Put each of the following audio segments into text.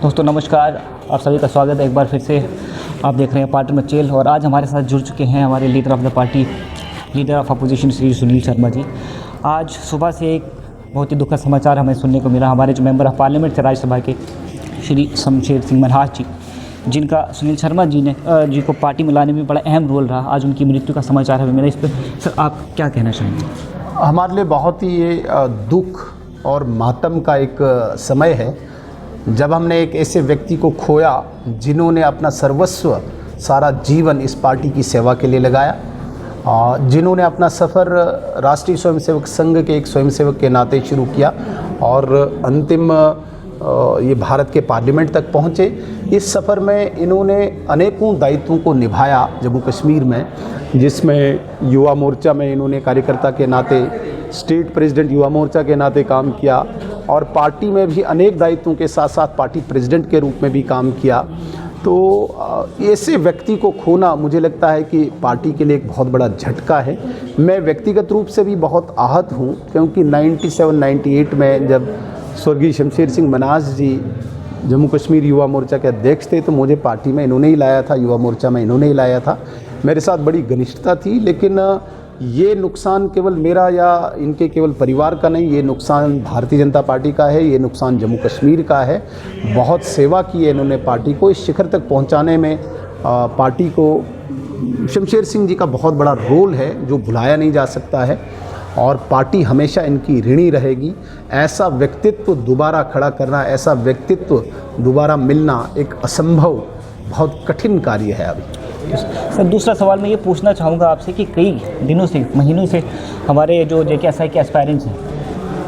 दोस्तों नमस्कार, आप सभी का स्वागत है एक बार फिर से। आप देख रहे हैं पार्टी मचेल और आज हमारे साथ जुड़ चुके हैं हमारे leader of the party, leader of opposition Shri Sunil Sharma ji. आज सुबह से एक बहुत ही दुखद समाचार हमें सुनने को मिला। हमारे जो मेंबर ऑफ पार्लियामेंट थे राज्यसभा के श्री शमशेर सिंह मनहास जी, जिनका सुनील शर्मा जी को पार्टी में लाने में बड़ा अहम रोल रहा, आज उनकी मृत्यु का समाचार हमें मिला। इस पर सर आप क्या कहना चाहेंगे? हमारे लिए बहुत ही ये दुख और मातम का एक समय है जब हमने एक ऐसे व्यक्ति को खोया जिन्होंने अपना सर्वस्व सारा जीवन इस पार्टी की सेवा के लिए लगाया, जिन्होंने अपना सफ़र राष्ट्रीय स्वयंसेवक संघ के एक स्वयंसेवक के नाते शुरू किया और अंतिम ये भारत के पार्लियामेंट तक पहुँचे। इस सफ़र में इन्होंने अनेकों दायित्वों को निभाया जम्मू कश्मीर में, जिसमें युवा मोर्चा में इन्होंने कार्यकर्ता के नाते, स्टेट प्रेसिडेंट युवा मोर्चा के नाते काम किया और पार्टी में भी अनेक दायित्वों के साथ साथ पार्टी प्रेसिडेंट के रूप में भी काम किया। तो ऐसे व्यक्ति को खोना मुझे लगता है कि पार्टी के लिए एक बहुत बड़ा झटका है। मैं व्यक्तिगत रूप से भी बहुत आहत हूँ क्योंकि 97-98 में जब स्वर्गीय शमशेर सिंह मनहास जी जम्मू कश्मीर युवा मोर्चा के अध्यक्ष थे तो मुझे पार्टी में इन्होंने ही लाया था, युवा मोर्चा में इन्होंने ही लाया था। मेरे साथ बड़ी घनिष्ठता थी, लेकिन ये नुकसान केवल मेरा या इनके केवल परिवार का नहीं, ये नुकसान भारतीय जनता पार्टी का है, ये नुकसान जम्मू कश्मीर का है। बहुत सेवा की है इन्होंने पार्टी को इस शिखर तक पहुंचाने में। पार्टी को शमशेर सिंह जी का बहुत बड़ा रोल है जो भुलाया नहीं जा सकता है और पार्टी हमेशा इनकी ऋणी रहेगी। ऐसा व्यक्तित्व दोबारा खड़ा करना, ऐसा व्यक्तित्व दोबारा मिलना एक असंभव, बहुत कठिन कार्य है अभी। सर दूसरा सवाल मैं ये पूछना चाहूँगा आपसे कि कई दिनों से, महीनों से हमारे जो JKPSI के एस्पायरेंट्स हैं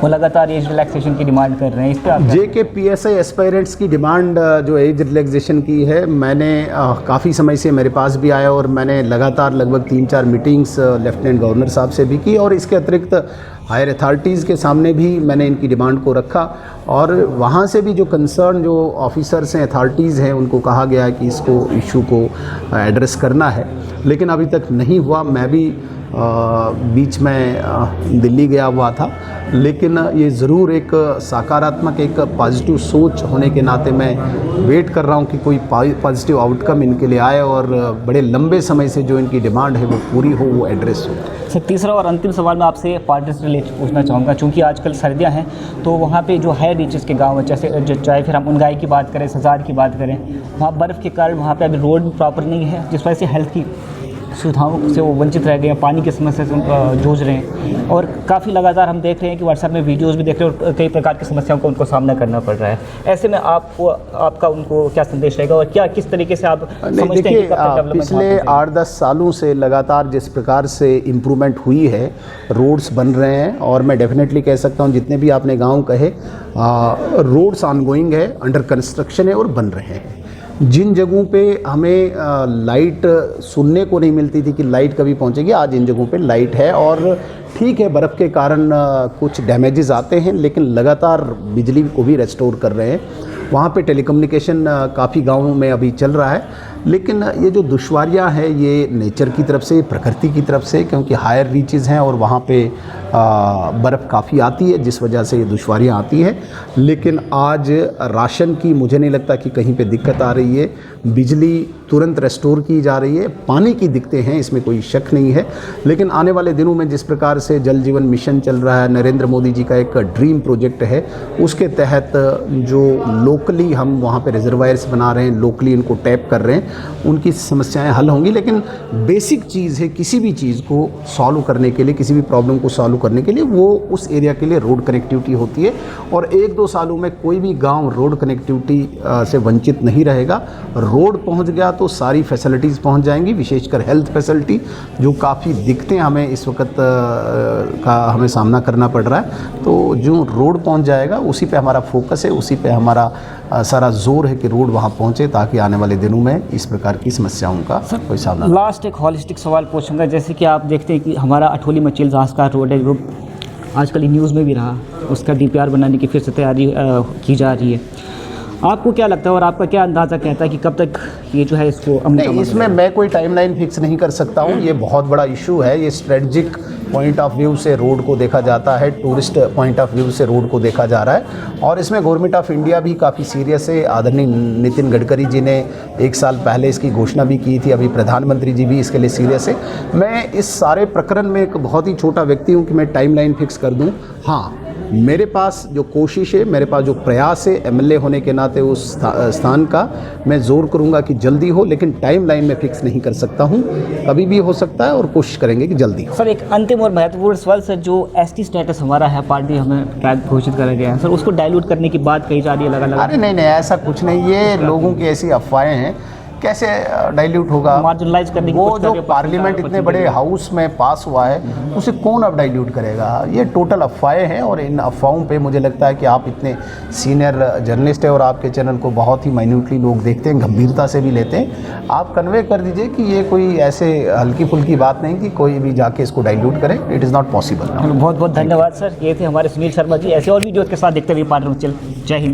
वो लगातार एज रिलैक्सेशन की डिमांड कर रहे हैं। इस पर आप JKPSI एस्पायरेंट्स की डिमांड जो एज रिलैक्सेशन की है, मैंने काफ़ी समय से मेरे पास भी आया और मैंने लगातार लगभग 3-4 मीटिंग्स लेफ्टिनेंट गवर्नर साहब से भी की और इसके अतिरिक्त हायर अथॉरिटीज़ के सामने भी मैंने इनकी डिमांड को रखा और वहाँ से भी जो कंसर्न जो ऑफिसर्स हैं, अथॉरिटीज़ हैं, उनको कहा गया है कि इसको इशू को एड्रेस करना है, लेकिन अभी तक नहीं हुआ। मैं भी बीच में दिल्ली गया हुआ था, लेकिन ये ज़रूर एक सकारात्मक, एक पॉजिटिव सोच होने के नाते मैं वेट कर रहा हूँ कि कोई पॉजिटिव आउटकम इनके लिए आए और बड़े लंबे समय से जो इनकी डिमांड है वो पूरी हो, वो एड्रेस हो। सर तीसरा और अंतिम सवाल मैं आपसे पार्टी से रिलेटेड पूछना चाहूँगा, चूँकि आजकल सर्दियाँ हैं तो वहाँ पे जो हायर रीचेस के गाँव हैं, जैसे चाहे फिर हम उनगाई की बात करें, सजार की बात करें, वहाँ बर्फ़ के कारण वहाँ पे अभी रोड प्रॉपर नहीं है, जिस वजह से हेल्थ की सुविधाओं से वो वंचित रह गए हैं, पानी की समस्या से जूझ रहे हैं और काफ़ी लगातार हम देख रहे हैं कि व्हाट्सएप में वीडियोस भी देख रहे हैं और कई प्रकार की समस्याओं को उनको सामना करना पड़ रहा है। ऐसे में आपका उनको क्या संदेश रहेगा और क्या किस तरीके से आप समझते हैं कि कब तक डेवलपमेंट? पिछले 8-10 सालों से लगातार जिस प्रकार से इम्प्रूवमेंट हुई है, रोड्स बन रहे हैं और मैं डेफिनेटली कह सकता हूँ जितने भी आपने गाँव कहे, रोड्स ऑनगोइंग है, अंडर कंस्ट्रक्शन है और बन रहे हैं। जिन जगहों पे हमें लाइट सुनने को नहीं मिलती थी कि लाइट कभी पहुंचेगी, आज इन जगहों पे लाइट है और ठीक है, बर्फ़ के कारण कुछ डैमेजेस आते हैं, लेकिन लगातार बिजली को भी रेस्टोर कर रहे हैं। वहाँ पे टेलीकम्युनिकेशन काफ़ी गाँवों में अभी चल रहा है, लेकिन ये जो दुश्वारियाँ हैं ये नेचर की तरफ से, प्रकृति की तरफ से, क्योंकि हायर रीचेस हैं और वहाँ पे बर्फ़ काफ़ी आती है जिस वजह से ये दुश्वारियाँ आती हैं। लेकिन आज राशन की मुझे नहीं लगता कि कहीं पे दिक्कत आ रही है, बिजली तुरंत रेस्टोर की जा रही है, पानी की दिक्कतें हैं, इसमें कोई शक नहीं है। लेकिन आने वाले दिनों में जिस प्रकार से जल जीवन मिशन चल रहा है, नरेंद्र मोदी जी का एक ड्रीम प्रोजेक्ट है, उसके तहत जो लोकली हम वहाँ पे रिजर्वायर्स बना रहे हैं, लोकली इनको टैप कर रहे हैं, उनकी समस्याएं हल होंगी। लेकिन बेसिक चीज़ है, किसी भी चीज़ को सॉल्व करने के लिए, किसी भी प्रॉब्लम को सॉल्व करने के लिए वो उस एरिया के लिए रोड कनेक्टिविटी होती है और 1-2 सालों में कोई भी गांव रोड कनेक्टिविटी से वंचित नहीं रहेगा। रोड पहुंच गया तो सारी फैसिलिटीज़ पहुंच जाएंगी, विशेषकर हेल्थ फैसिलिटी, जो काफ़ी दिक्कतें हमें इस वक्त का हमें सामना करना पड़ रहा है। तो जो रोड पहुंच जाएगा उसी पे हमारा फोकस है, उसी पे हमारा सारा जोर है कि रोड वहाँ पहुँचे ताकि आने वाले दिनों में इस प्रकार की समस्याओं का कोई सामना। लास्ट एक हॉलिस्टिक सवाल पूछूंगा, जैसे कि आप देखते हैं कि हमारा अठोली मचेल जांसकार रोड है, आजकल न्यूज़ में भी रहा, उसका DPR बनाने की फिर से तैयारी की जा रही है। आपको क्या लगता है और आपका क्या अंदाज़ा कहता है कि कब तक ये जो है इसको नहीं, इसमें मैं कोई टाइमलाइन फिक्स नहीं कर सकता हूँ। ये बहुत बड़ा इशू है, ये स्ट्रेटजिक पॉइंट ऑफ व्यू से रोड को देखा जाता है, टूरिस्ट पॉइंट ऑफ व्यू से रोड को देखा जा रहा है और इसमें गवर्नमेंट ऑफ इंडिया भी काफ़ी सीरियस है। आदरणीय नितिन गडकरी जी ने 1 साल पहले इसकी घोषणा भी की थी, अभी प्रधानमंत्री जी भी इसके लिए सीरियस है। मैं इस सारे प्रकरण में एक बहुत ही छोटा व्यक्ति हूँ कि मैं टाइमलाइन फिक्स कर दूँ। हाँ, मेरे पास जो कोशिश है, मेरे पास जो प्रयास है एमएलए होने के नाते उस स्थान का, मैं ज़ोर करूंगा कि जल्दी हो, लेकिन टाइम लाइन में फिक्स नहीं कर सकता हूं। कभी भी हो सकता है और कोशिश करेंगे कि जल्दी हो। सर एक अंतिम और महत्वपूर्ण सवाल सर, जो एसटी स्टेटस हमारा है, पार्टी हमें ट्रैक घोषित करा गया है सर, उसको डाइल्यूट करने की बात कही जा रही है लगा। अरे नहीं, ऐसा कुछ नहीं, ये लोगों की ऐसी अफवाहें हैं। कैसे डाइल्यूट होगा? मार्जिनलाइज करने की वो जो पार्लियामेंट इतने बड़े हाउस में पास हुआ है उसे कौन अब डाइल्यूट करेगा? ये टोटल अफवाहें हैं और इन अफवाहों पे मुझे लगता है कि आप इतने सीनियर जर्नलिस्ट हैं और आपके चैनल को बहुत ही माइन्यूटली लोग देखते हैं, गंभीरता से भी लेते हैं। आप कन्वे कर दीजिए कि ये कोई ऐसे हल्की फुल्की बात नहीं कि कोई भी जाके इसको डाइल्यूट करे। It is not possible. बहुत बहुत धन्यवाद सर। ये थे हमारे सुनील शर्मा जी। ऐसे और वीडियो के साथ देखते रहिए पार्टी। जय हिंद।